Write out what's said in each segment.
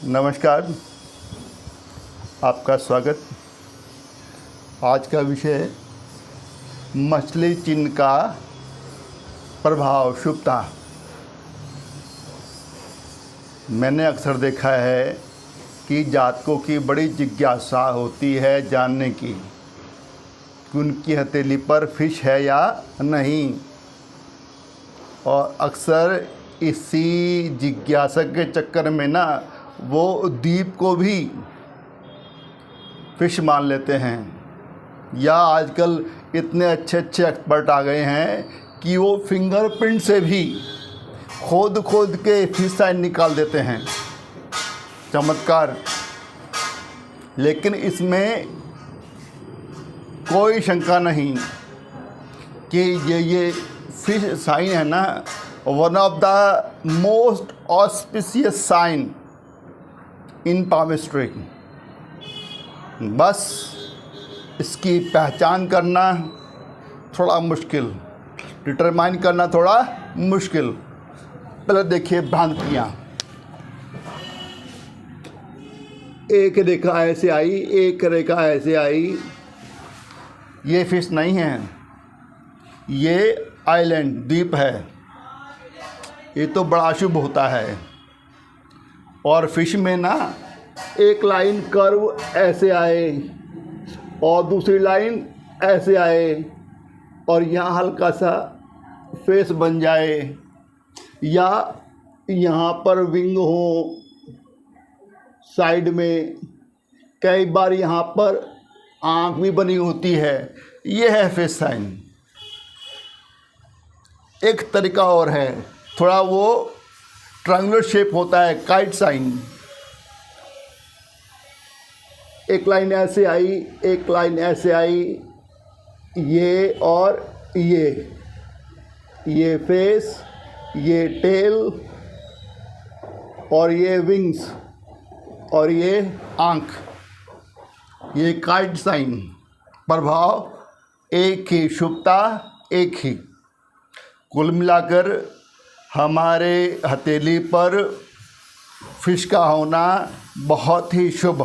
नमस्कार, आपका स्वागत। आज का विषय मछली चिन्ह का प्रभाव, शुभता। मैंने अक्सर देखा है कि जातकों की बड़ी जिज्ञासा होती है जानने की कि उनकी हथेली पर फिश है या नहीं, और अक्सर इसी जिज्ञासा के चक्कर में ना वो दीप को भी फिश मान लेते हैं। या आजकल इतने अच्छे अच्छे एक्सपर्ट आ गए हैं कि वो फिंगरप्रिंट से भी खोद खोद के फिश साइन निकाल देते हैं। चमत्कार। लेकिन इसमें कोई शंका नहीं कि ये फिश साइन है ना, one of the most auspicious sign in palmistry. बस इसकी पहचान करना थोड़ा मुश्किल, डिटरमाइन करना थोड़ा मुश्किल। पहले देखिए भ्रांतियाँ। एक रेखा ऐसे आई, एक रेखा ऐसे आई, ये फिश नहीं है, ये आइलैंड द्वीप है। ये तो बड़ा अशुभ होता है। और फिश में ना एक लाइन कर्व ऐसे आए और दूसरी लाइन ऐसे आए और यहाँ हल्का सा फेस बन जाए, या यहाँ पर विंग हो साइड में, कई बार यहाँ पर आँख भी बनी होती है। ये है फिश साइन। एक तरीका और है, थोड़ा वो ट्रायंगुलर शेप होता है, काइट साइन। एक लाइन ऐसे आई, एक लाइन ऐसे आई, ये और ये फेस, ये टेल और ये विंग्स और ये आँख, ये काइट साइन। प्रभाव एक ही, शुभता एक ही। कुल मिलाकर हमारे हथेली पर फिश का होना बहुत ही शुभ।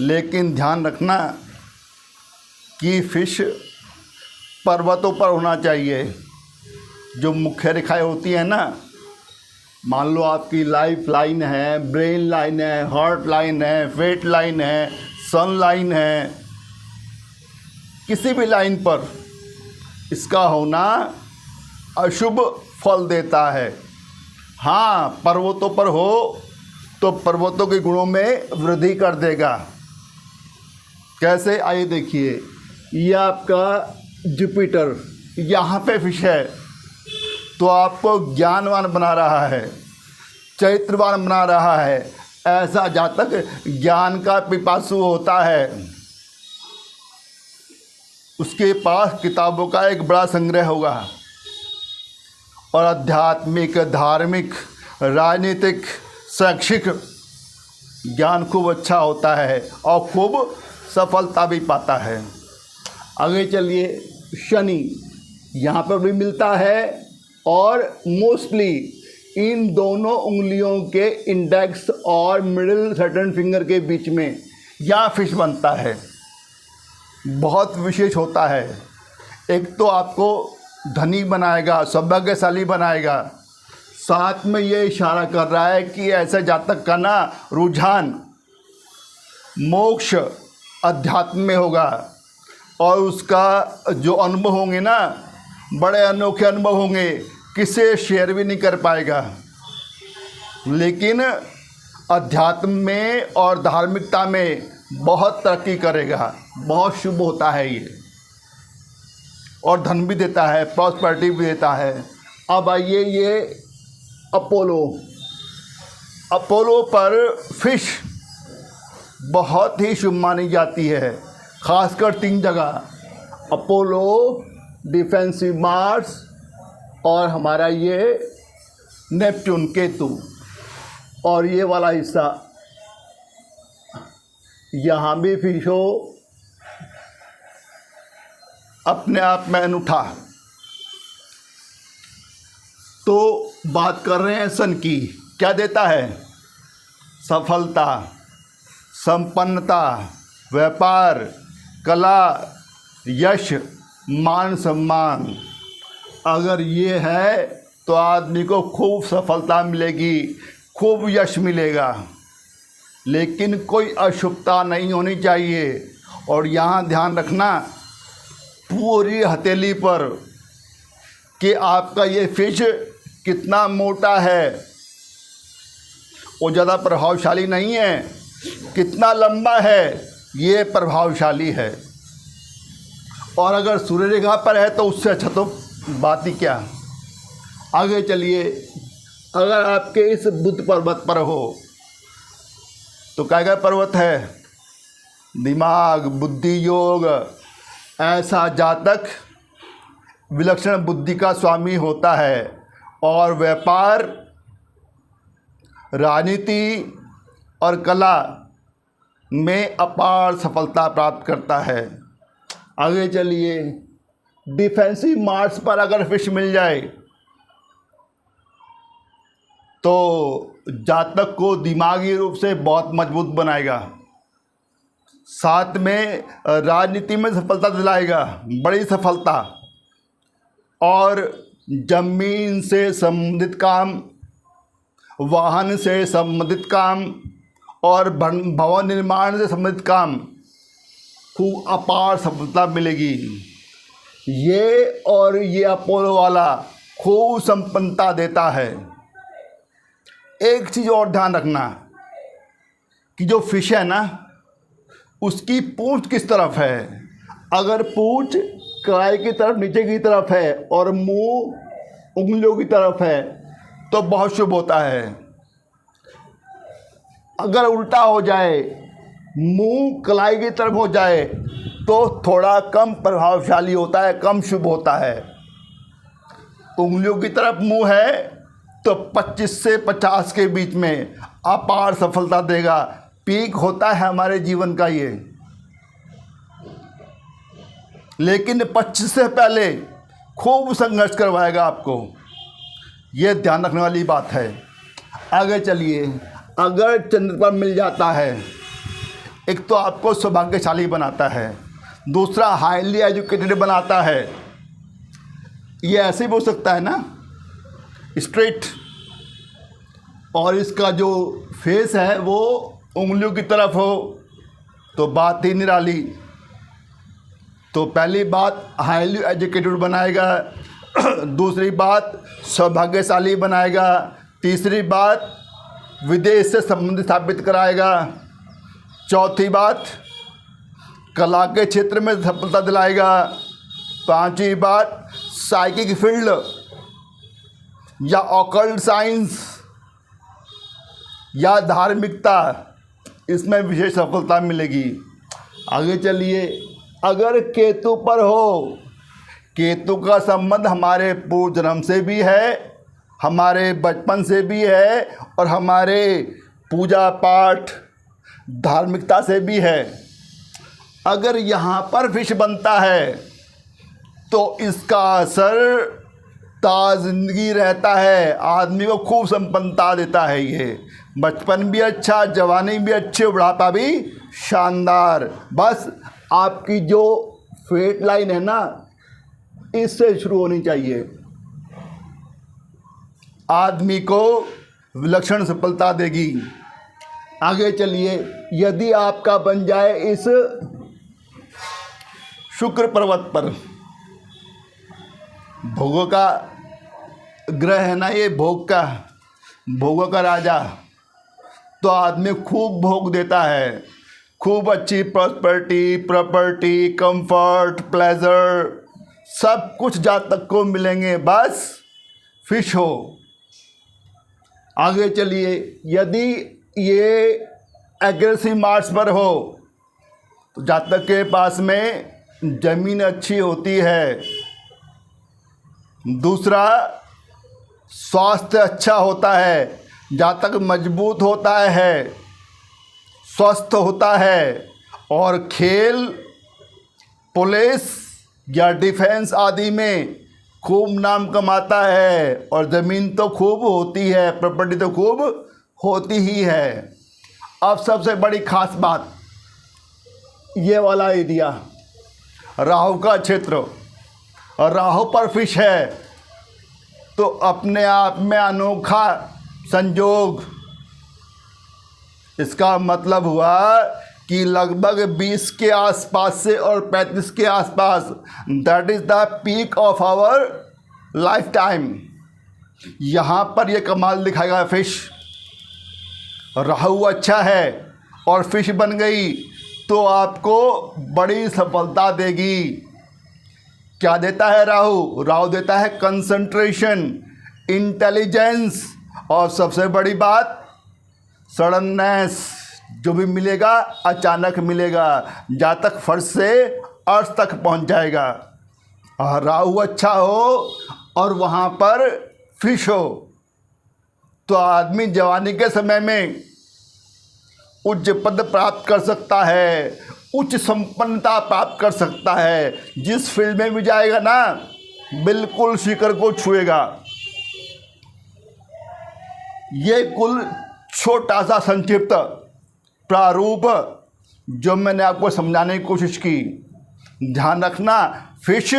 लेकिन ध्यान रखना कि फिश पर्वतों पर होना चाहिए। जो मुख्य रेखाएं होती हैं ना, मान लो आपकी लाइफ लाइन है, ब्रेन लाइन है, हार्ट लाइन है, फेट लाइन है, सन लाइन है, किसी भी लाइन पर इसका होना अशुभ फल देता है। हाँ, पर्वतों पर हो तो पर्वतों के गुणों में वृद्धि कर देगा। कैसे, आइए देखिए। ये आपका जुपिटर यहाँ पे फिश है तो आपको ज्ञानवान बना रहा है, चरित्रवान बना रहा है। ऐसा जातक ज्ञान का पिपासु होता है। उसके पास किताबों का एक बड़ा संग्रह होगा और आध्यात्मिक, धार्मिक, राजनीतिक, शैक्षिक ज्ञान खूब अच्छा होता है और खूब सफलता भी पाता है। आगे चलिए। शनि यहाँ पर भी मिलता है और मोस्टली इन दोनों उंगलियों के इंडेक्स और मिडिल सेकंड फिंगर के बीच में यहाँ फिश बनता है। बहुत विशेष होता है। एक तो आपको धनी बनाएगा, सौभाग्यशाली बनाएगा, साथ में ये इशारा कर रहा है कि ऐसे जातक का ना रुझान मोक्ष, अध्यात्म में होगा और उसका जो अनुभव होंगे ना, बड़े अनोखे अनुभव होंगे, किसे शेयर भी नहीं कर पाएगा। लेकिन अध्यात्म में और धार्मिकता में बहुत तरक्की करेगा। बहुत शुभ होता है ये, और धन भी देता है, प्रॉस्पेरिटी भी देता है। अब आइए ये अपोलो पर फिश बहुत ही शुभ मानी जाती है, खासकर 3 जगह, अपोलो, डिफेंसिव मार्स और हमारा ये नेपच्यून, केतु। और ये वाला हिस्सा यहाँ भी फिश हो, अपने आप में अनूठा। तो बात कर रहे हैं सन की, क्या देता है? सफलता, संपन्नता, व्यापार, कला, यश, मान सम्मान, अगर ये है तो आदमी को खूब सफलता मिलेगी, खूब यश मिलेगा। लेकिन कोई अशुभता नहीं होनी चाहिए। और यहाँ ध्यान रखना पूरी हथेली पर कि आपका ये फिश कितना मोटा है, वो ज़्यादा प्रभावशाली नहीं है, कितना लंबा है ये प्रभावशाली है। और अगर सूर्य रेखा पर है तो उससे अच्छा तो बात ही क्या। आगे चलिए, अगर आपके इस बुध पर्वत पर हो तो क्या पर्वत है? दिमाग, बुद्धि योग। ऐसा जातक विलक्षण बुद्धि का स्वामी होता है और व्यापार, राजनीति और कला में अपार सफलता प्राप्त करता है। आगे चलिए, डिफेंसिव मार्क्स पर अगर फिश मिल जाए तो जातक को दिमागी रूप से बहुत मजबूत बनाएगा, साथ में राजनीति में सफलता दिलाएगा, बड़ी सफलता। और जमीन से संबंधित काम, वाहन से संबंधित काम और भवन निर्माण से संबंधित काम खूब अपार सफलता मिलेगी। ये अपोलो वाला खूब संपन्नता देता है। एक चीज़ और ध्यान रखना कि जो फिश है ना, उसकी पूंछ किस तरफ है। अगर पूंछ कलाई की तरफ, नीचे की तरफ है और मुंह उंगलियों की तरफ है तो बहुत शुभ होता है। अगर उल्टा हो जाए, मुंह कलाई की तरफ हो जाए तो थोड़ा कम प्रभावशाली होता है, कम शुभ होता है। उंगलियों की तरफ मुंह है तो 25 से 50 के बीच में अपार सफलता देगा। पीक होता है हमारे जीवन का ये। लेकिन 25 से पहले खूब संघर्ष करवाएगा आपको, ये ध्यान रखने वाली बात है। आगे चलिए, अगर चंद्र पर मिल जाता है, एक तो आपको सौभाग्यशाली बनाता है, दूसरा हाईली एजुकेटेड बनाता है। ये ऐसे भी हो सकता है ना, स्ट्रेट, और इसका जो फेस है वो उंगलियों की तरफ हो तो बात ही निराली। तो पहली बात हाईली एजुकेटेड बनाएगा, दूसरी बात सौभाग्यशाली बनाएगा, तीसरी बात विदेश से संबंध स्थापित कराएगा, चौथी बात कला के क्षेत्र में सफलता दिलाएगा, पांचवी बात साइकिक फील्ड या ऑकल्ट साइंस या धार्मिकता, इसमें विशेष सफलता मिलेगी। आगे चलिए, अगर केतु पर हो, केतु का संबंध हमारे पूर्व जन्म से भी है, हमारे बचपन से भी है और हमारे पूजा पाठ धार्मिकता से भी है। अगर यहाँ पर फिश बनता है तो इसका असर ताज़गी रहता है, आदमी को खूब संपन्नता देता है। ये बचपन भी अच्छा, जवानी भी अच्छी, बुढ़ापा भी शानदार। बस आपकी जो फेट लाइन है ना, इससे शुरू होनी चाहिए। आदमी को विलक्षण सफलता देगी। आगे चलिए, यदि आपका बन जाए इस शुक्र पर्वत पर, भोगों का ग्रह है ना ये, भोगों का राजा, तो आदमी खूब भोग देता है, खूब अच्छी प्रॉपर्टी, कंफर्ट, प्लेजर, सब कुछ जातक को मिलेंगे, बस फिश हो। आगे चलिए, यदि ये एग्रेसिव मार्स पर हो तो जातक के पास में जमीन अच्छी होती है, दूसरा स्वास्थ्य अच्छा होता है, जातक मजबूत होता है, स्वस्थ होता है और खेल, पुलिस या डिफेंस आदि में खूब नाम कमाता है। और ज़मीन तो खूब होती है, प्रॉपर्टी तो खूब होती ही है। अब सबसे बड़ी खास बात, ये वाला एरिया राहु का क्षेत्र, और राहु पर फिश है, तो अपने आप में अनोखा संयोग। इसका मतलब हुआ कि लगभग 20 के आसपास से और 35 के आसपास, that is the peak of our life time. यहाँ पर ये कमाल दिखाएगा फिश। राहु अच्छा है और फिश बन गई तो आपको बड़ी सफलता देगी। क्या देता है राहु? राहु देता है कंसंट्रेशन, इंटेलिजेंस, और सबसे बड़ी बात सडननेस। जो भी मिलेगा अचानक मिलेगा, जहाँ तक फर्श से अर्थ तक पहुँच जाएगा। राहु अच्छा हो और वहाँ पर फिश हो तो आदमी जवानी के समय में उच्च पद प्राप्त कर सकता है, उच्च संपन्नता प्राप्त कर सकता है। जिस फील्ड में भी जाएगा ना, बिल्कुल शिखर को छुएगा। ये कुल छोटा सा संक्षिप्त प्रारूप जो मैंने आपको समझाने की कोशिश की। ध्यान रखना, फिश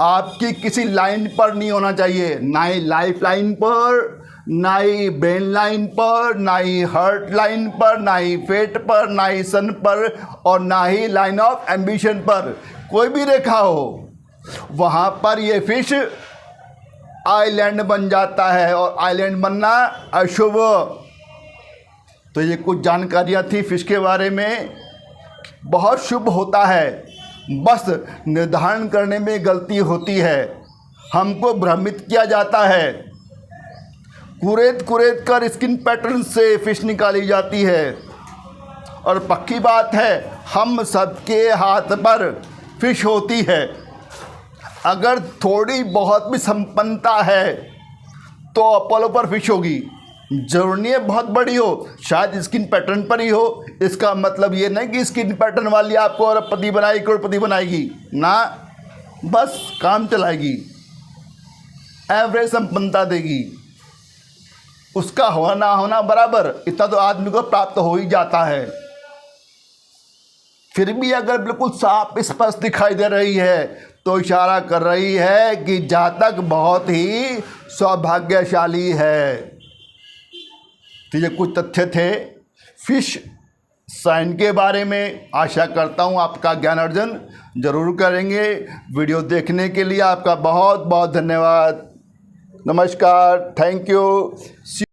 आपकी किसी लाइन पर नहीं होना चाहिए, ना ही लाइफ लाइन पर, ना ही ब्रेन लाइन पर, ना ही हार्ट लाइन पर, ना ही फेट पर, ना ही सन पर, और ना ही लाइन ऑफ एम्बिशन पर। कोई भी रेखा हो, वहाँ पर ये फिश आइलैंड बन जाता है, और आइलैंड बनना अशुभ। तो ये कुछ जानकारियाँ थी फिश के बारे में। बहुत शुभ होता है, बस निर्धारण करने में गलती होती है। हमको भ्रमित किया जाता है, कुरेद कुरेद कर स्किन पैटर्न से फिश निकाली जाती है। और पक्की बात है, हम सबके हाथ पर फिश होती है। अगर थोड़ी बहुत भी संपन्नता है तो अपोलो पर फिश होगी। जरूरी नहीं है बहुत बड़ी हो, शायद स्किन पैटर्न पर ही हो। इसका मतलब ये नहीं कि स्किन पैटर्न वाली आपको अरबपति बनाएगी, करोड़पति बनाएगी ना, बस काम चलाएगी, एवरेज संपन्नता देगी। उसका होना ना होना बराबर, इतना तो आदमी को प्राप्त हो ही जाता है। फिर भी अगर बिल्कुल साफ स्पष्ट दिखाई दे रही है तो इशारा कर रही है कि जातक बहुत ही सौभाग्यशाली है। तो ये कुछ तथ्य थे फिश साइन के बारे में। आशा करता हूँ आपका ज्ञान अर्जन जरूर करेंगे। वीडियो देखने के लिए आपका बहुत बहुत धन्यवाद। नमस्कार, थैंक यू।